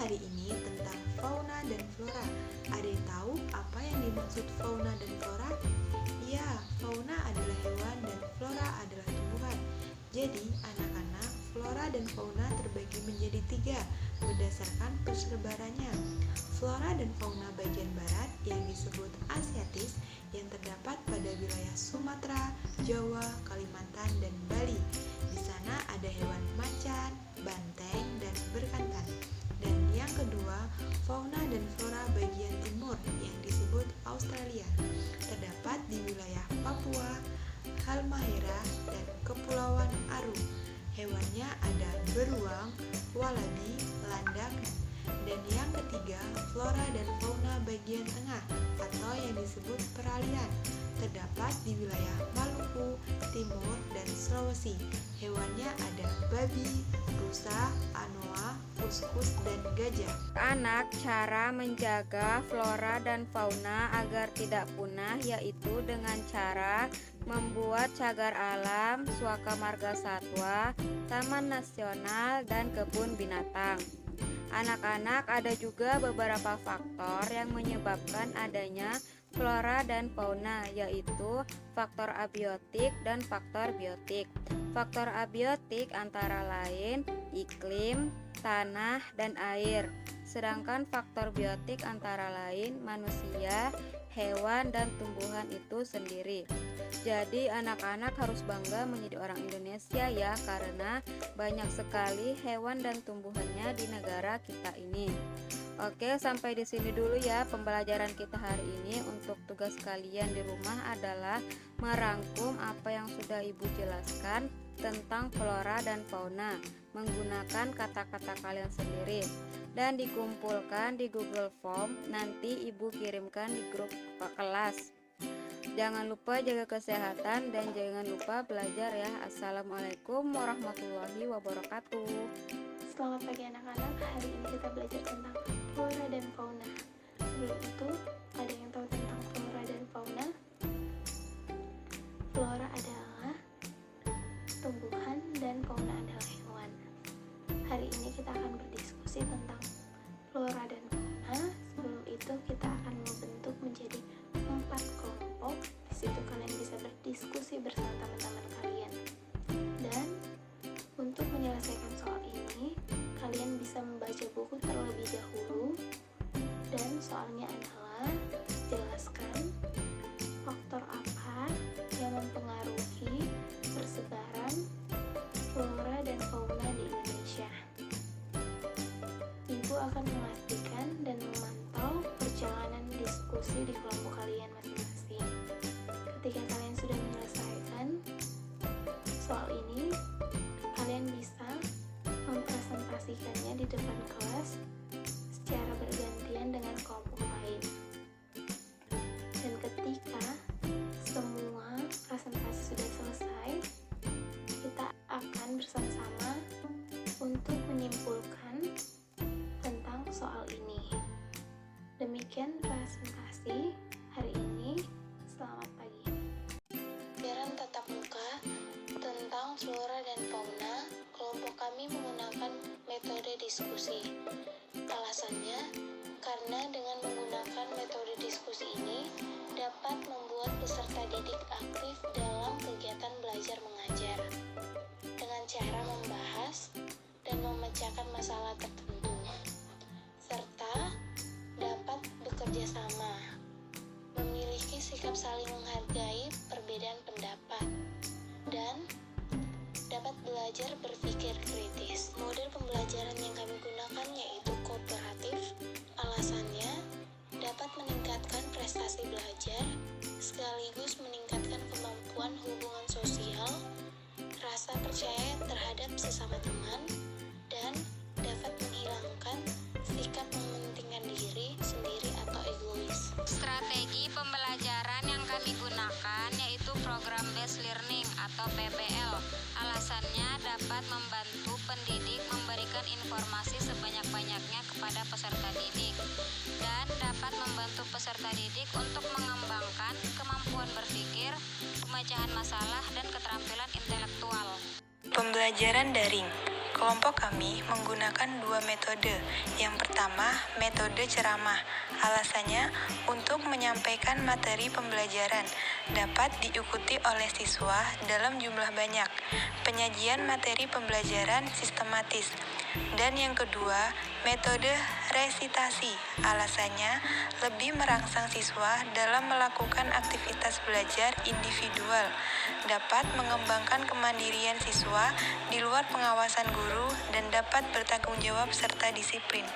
hari ini tentang fauna dan flora. Ada yang tahu apa yang dimaksud fauna dan flora? Ya, fauna adalah hewan dan flora adalah tumbuhan. Jadi, anak-anak, flora dan fauna terbagi menjadi 3 berdasarkan persebarannya. Flora dan fauna bagian barat yang disebut Asiatis yang terdapat pada wilayah Sumatera, Jawa, Kalimantan, dan Bali. Di sana ada hewan macan, banteng, dan berkantan. Dan yang kedua, fauna dan flora bagian timur yang disebut Australia. Terdapat di wilayah Papua, Halmahera, dan Kepulauan Aru. Hewannya ada beruang, walabi, landak, dan yang ketiga, flora dan fauna bagian tengah atau yang disebut peralihan. Terdapat di wilayah Maluku, Timur, dan Sulawesi. Hewannya ada babi, rusa, anoa, kuskus, dan gajah. Anak, cara menjaga flora dan fauna agar tidak punah yaitu dengan cara membuat cagar alam, suaka marga satwa, taman nasional, dan kebun binatang. Anak-anak, ada juga beberapa faktor yang menyebabkan adanya flora dan fauna, yaitu faktor abiotik dan faktor biotik. Faktor abiotik antara lain iklim, tanah, dan air. Sedangkan faktor biotik antara lain manusia, hewan, dan tumbuhan itu sendiri. Jadi anak-anak harus bangga menjadi orang Indonesia ya, karena banyak sekali hewan dan tumbuhannya di negara kita ini. Oke, sampai di sini dulu ya pembelajaran kita hari ini. Untuk tugas kalian di rumah adalah merangkum apa yang sudah Ibu jelaskan tentang flora dan fauna menggunakan kata-kata kalian sendiri dan dikumpulkan di Google Form. Nanti Ibu kirimkan di grup kelas. Jangan lupa jaga kesehatan dan jangan lupa belajar ya. Assalamualaikum warahmatullahi wabarakatuh. Selamat pagi anak-anak, hari ini kita belajar tentang flora dan fauna. Sebelum itu, ada yang tahu tentang flora dan fauna? Flora adalah tumbuhan dan fauna adalah hewan. Hari ini kita akan berdiskusi tentang flora dan fauna. Sebelum itu kita akan membentuk menjadi 4 kelompok. Di situ kalian bisa berdiskusi bersama teman-teman kalian. Dan untuk menyelesaikan soal ini, kalian bisa membaca buku terlebih dahulu. Dan soalnya adalah jelaskan faktor apa yang mempengaruhi persebaran flora dan fauna di Indonesia. Ibu akan memastikan dan memantau perjalanan diskusi di kelompok kalian masing-masing. Ketika kalian sudah menyelesaikan soal ini, kalian bisa mempresentasikannya di depan kelas secara bergantian dengan kelompok lain. Dan ketika semua presentasi sudah selesai, kita akan bersama-sama untuk menyimpulkan tentang soal ini. Demikian presentasi hari ini. Selamat pagi. Pelajaran tatap muka tentang flora dan fauna, kelompok kami menggunakan metode diskusi. Alasannya, karena dengan menggunakan metode diskusi ini dapat membuat peserta didik aktif dalam kegiatan belajar mengajar dengan cara membahas dan memecahkan masalah tertentu, serta dapat bekerja sama, memiliki sikap saling menghargai perbedaan pendapat, dan dapat belajar berpikir kritis. Model pembelajaran yang kami gunakan yaitu kooperatif. Alasannya dapat meningkatkan prestasi belajar, sekaligus meningkatkan kemampuan hubungan sosial, rasa percaya terhadap sesama teman, dan dapat menghilangkan sikap mementingkan diri sendiri atau egois. Strategi pembelajaran yang kami gunakan yaitu program based learning atau PBL. Alasannya dapat membantu pendidik memberikan informasi sebanyak-banyaknya kepada peserta didik dan dapat membantu peserta didik untuk mengembangkan kemampuan berpikir, pemecahan masalah, dan keterampilan intelektual. Pembelajaran daring. Kelompok kami menggunakan 2 metode. Yang pertama, metode ceramah. Alasannya untuk menyampaikan materi pembelajaran dapat diikuti oleh siswa dalam jumlah banyak. Penyajian materi pembelajaran sistematis. Dan yang kedua, metode resitasi. Alasannya lebih merangsang siswa dalam melakukan aktivitas belajar individual, dapat mengembangkan kemandirian siswa di luar pengawasan guru dan dapat bertanggung jawab serta disiplin.